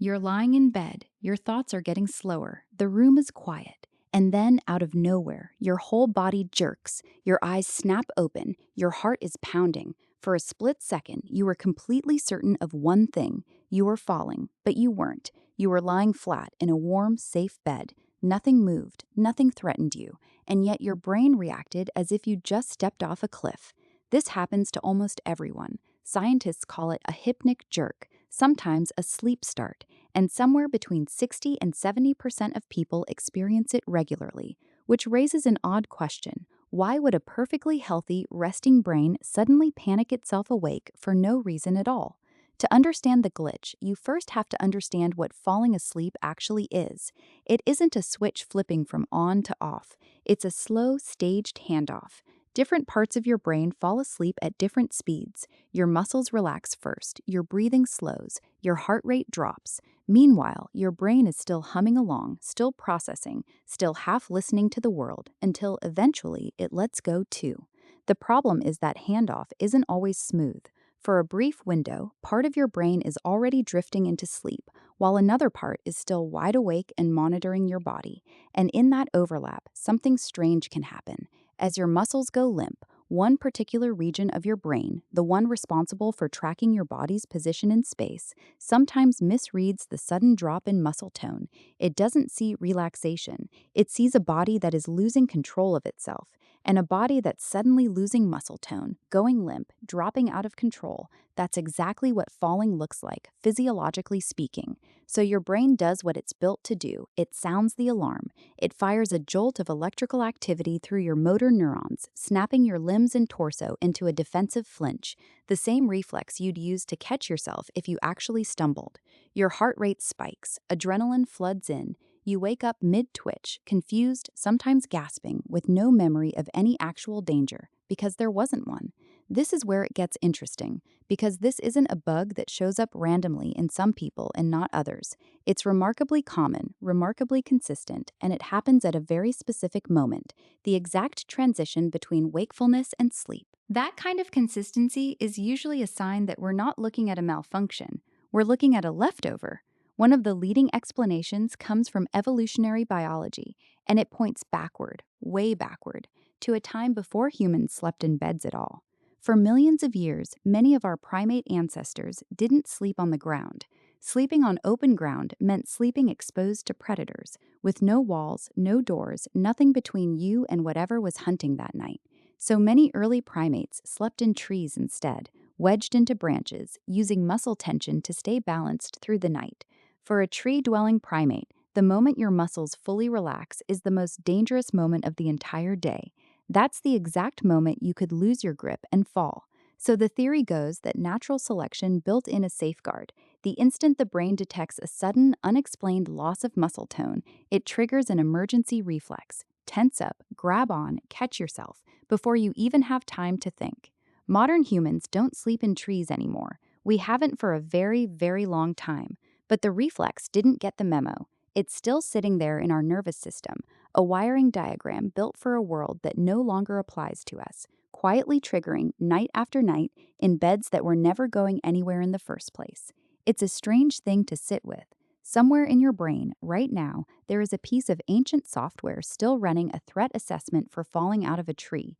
You're lying in bed, your thoughts are getting slower, the room is quiet, and then out of nowhere, your whole body jerks, your eyes snap open, your heart is pounding. For a split second, you were completely certain of one thing: you were falling, but you weren't. You were lying flat in a warm, safe bed. Nothing moved, nothing threatened you, and yet your brain reacted as if you just stepped off a cliff. This happens to almost everyone. Scientists call it a hypnic jerk, sometimes a sleep start, and somewhere between 60 and 70% of people experience it regularly, which raises an odd question. Why would a perfectly healthy, resting brain suddenly panic itself awake for no reason at all? To understand the glitch, you first have to understand what falling asleep actually is. It isn't a switch flipping from on to off, it's a slow, staged handoff. Different parts of your brain fall asleep at different speeds. Your muscles relax first, your breathing slows, your heart rate drops. Meanwhile, your brain is still humming along, still processing, still half listening to the world, until eventually it lets go too. The problem is that handoff isn't always smooth. For a brief window, part of your brain is already drifting into sleep, while another part is still wide awake and monitoring your body. And in that overlap, something strange can happen. As your muscles go limp, one particular region of your brain, the one responsible for tracking your body's position in space, sometimes misreads the sudden drop in muscle tone. It doesn't see relaxation. It sees a body that is losing control of itself, and a body that's suddenly losing muscle tone, going limp, dropping out of control. That's exactly what falling looks like, physiologically speaking. So your brain does what it's built to do. It sounds the alarm. It fires a jolt of electrical activity through your motor neurons, snapping your limbs and torso into a defensive flinch, the same reflex you'd use to catch yourself if you actually stumbled. Your heart rate spikes, adrenaline floods in. You wake up mid-twitch, confused, sometimes gasping, with no memory of any actual danger, because there wasn't one. This is where it gets interesting, because this isn't a bug that shows up randomly in some people and not others. It's remarkably common, remarkably consistent, and it happens at a very specific moment, the exact transition between wakefulness and sleep. That kind of consistency is usually a sign that we're not looking at a malfunction, we're looking at a leftover. One of the leading explanations comes from evolutionary biology, and it points backward, way backward, to a time before humans slept in beds at all. For millions of years, many of our primate ancestors didn't sleep on the ground. Sleeping on open ground meant sleeping exposed to predators, with no walls, no doors, nothing between you and whatever was hunting that night. So many early primates slept in trees instead, wedged into branches, using muscle tension to stay balanced through the night. For a tree-dwelling primate, the moment your muscles fully relax is the most dangerous moment of the entire day. That's the exact moment you could lose your grip and fall. So the theory goes that natural selection built in a safeguard. The instant the brain detects a sudden, unexplained loss of muscle tone, it triggers an emergency reflex. Tense up, grab on, catch yourself, before you even have time to think. Modern humans don't sleep in trees anymore. We haven't for a very, very long time. But the reflex didn't get the memo. It's still sitting there in our nervous system, a wiring diagram built for a world that no longer applies to us, quietly triggering night after night in beds that were never going anywhere in the first place. It's a strange thing to sit with. Somewhere in your brain, right now, there is a piece of ancient software still running a threat assessment for falling out of a tree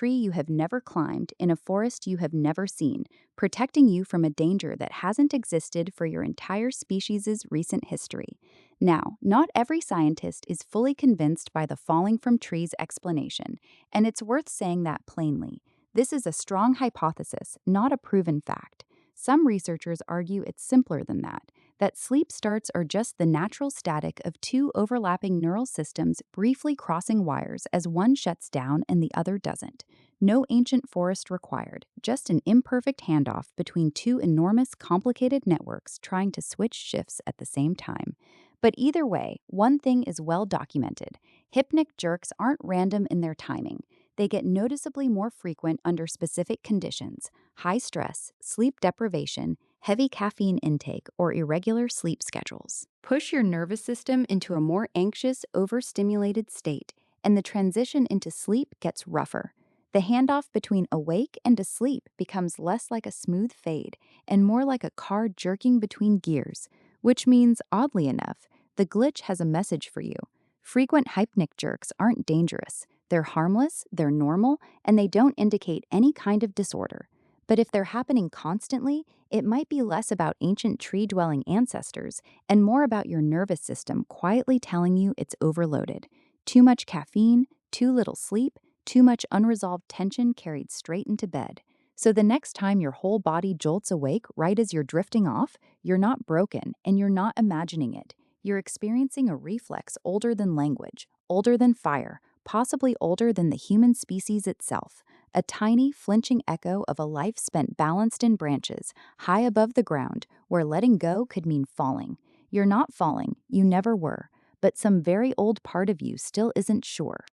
you have never climbed, in a forest you have never seen, protecting you from a danger that hasn't existed for your entire species' recent history. Now, not every scientist is fully convinced by the falling from trees explanation, and it's worth saying that plainly. This is a strong hypothesis, not a proven fact. Some researchers argue it's simpler than that sleep starts are just the natural static of two overlapping neural systems briefly crossing wires as one shuts down and the other doesn't. No ancient forest required, just an imperfect handoff between two enormous, complicated networks trying to switch shifts at the same time. But either way, one thing is well documented. Hypnic jerks aren't random in their timing. They get noticeably more frequent under specific conditions: high stress, sleep deprivation, heavy caffeine intake, or irregular sleep schedules. Push your nervous system into a more anxious, overstimulated state, and the transition into sleep gets rougher. The handoff between awake and asleep becomes less like a smooth fade and more like a car jerking between gears. which means, oddly enough, the glitch has a message for you. Frequent hypnic jerks aren't dangerous. They're harmless, they're normal, and they don't indicate any kind of disorder. But if they're happening constantly, it might be less about ancient tree-dwelling ancestors and more about your nervous system quietly telling you it's overloaded. Too much caffeine, too little sleep, too much unresolved tension carried straight into bed. So the next time your whole body jolts awake right as you're drifting off, you're not broken and you're not imagining it. You're experiencing a reflex older than language, older than fire, possibly older than the human species itself. A tiny, flinching echo of a life spent balanced in branches, high above the ground, where letting go could mean falling. You're not falling, you never were, but some very old part of you still isn't sure.